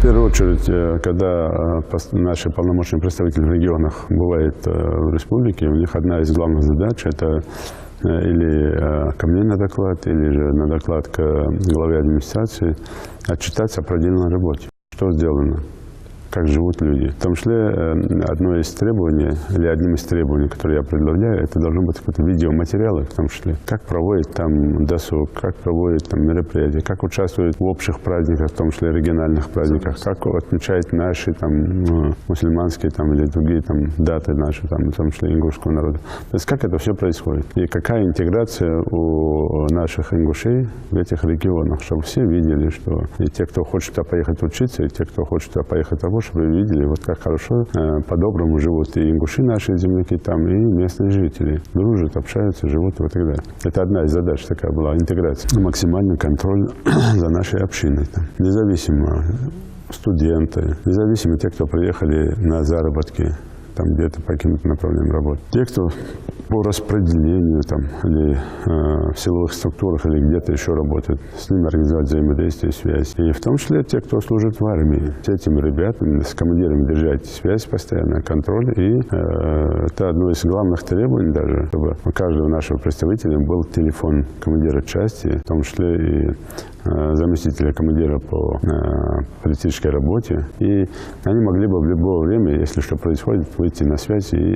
первую очередь, когда наши полномочные представители в регионах бывают в республике, у них одна из главных задач – это или ко мне на доклад, или же на доклад к главе администрации отчитаться о проделанной работе. Что сделано? Как живут люди. В том числе одно из требований, или одним из требований, которые я предлагаю, это должно быть какое-то видеоматериалы, в том числе. Как проводят там досуг, как проводят там мероприятия, как участвуют в общих праздниках, в том числе региональных праздниках, как отмечают наши там мусульманские там, или другие там даты наши, там, в том числе ингушского народа. То есть как это все происходит. И какая интеграция у наших ингушей в этих регионах, чтобы все видели, что и те, кто хочет туда поехать учиться, и те, кто хочет туда поехать работать, чтобы вы видели, вот как хорошо, по-доброму живут и ингуши, наши земляки там, и местные жители. Дружат, общаются, живут и вот так далее. Это одна из задач такая была, интеграция. Максимальный контроль за нашей общиной. Там. Независимо студенты, независимо те, кто приехали на заработки, там где-то по каким-то направлениям работы. Те, кто по распределению там, или в силовых структурах, или где-то еще работают, с ними организовать взаимодействие, связь. И в том числе те, кто служит в армии. С этими ребятами, с командирами держать связь постоянно, контроль. И это одно из главных требований даже, чтобы у каждого нашего представителя был телефон командира части, в том числе и заместителя командира по политической работе. И они могли бы в любое время, если что происходит, выйти на связь и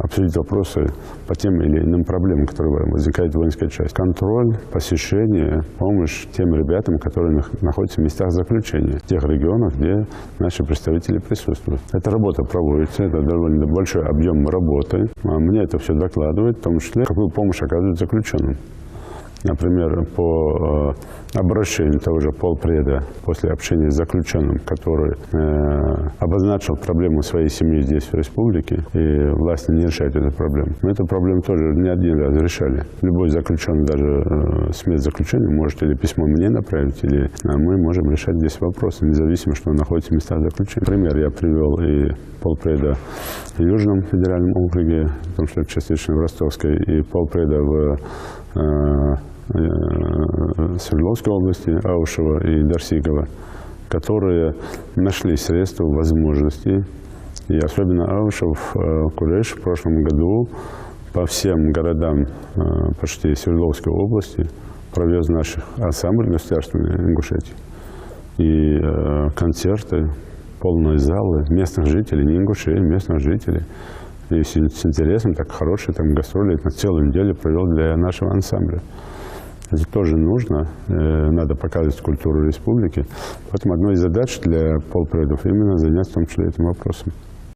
обсудить вопросы по тем или иным проблемам, которые возникают в воинской части. Контроль, посещение, помощь тем ребятам, которые находятся в местах заключения, в тех регионах, где наши представители присутствуют. Эта работа проводится, это довольно большой объем работы. Мне это все докладывает, в том числе, какую помощь оказывают заключенным. Например, по обращению того же полпреда после общения с заключенным, который обозначил проблему своей семьи здесь, в республике, и власти не решают эту проблему. Мы эту проблему тоже не один раз решали. Любой заключенный, даже с мест заключения, может или письмо мне направить, или мы можем решать здесь вопросы, независимо, что он находится в местах заключения. Например, я привел и полпреда в Южном федеральном округе, в том числе частично в Ростовской, и полпреда в Свердловской области, Аушева и Дарсигова, которые нашли средства, возможности. И особенно Аушев, Куреш в прошлом году по всем городам почти Свердловской области провез наших ансамблей государственной Ингушетии. И концерты, полные залы местных жителей, не ингушей, местных жителей. И с интересом, так хорошие там гастроли на целую неделю провел для нашего ансамбля. Это тоже нужно, надо показывать культуру республики. Поэтому одной из задач для полпредов именно заняться в том числе этим вопросом.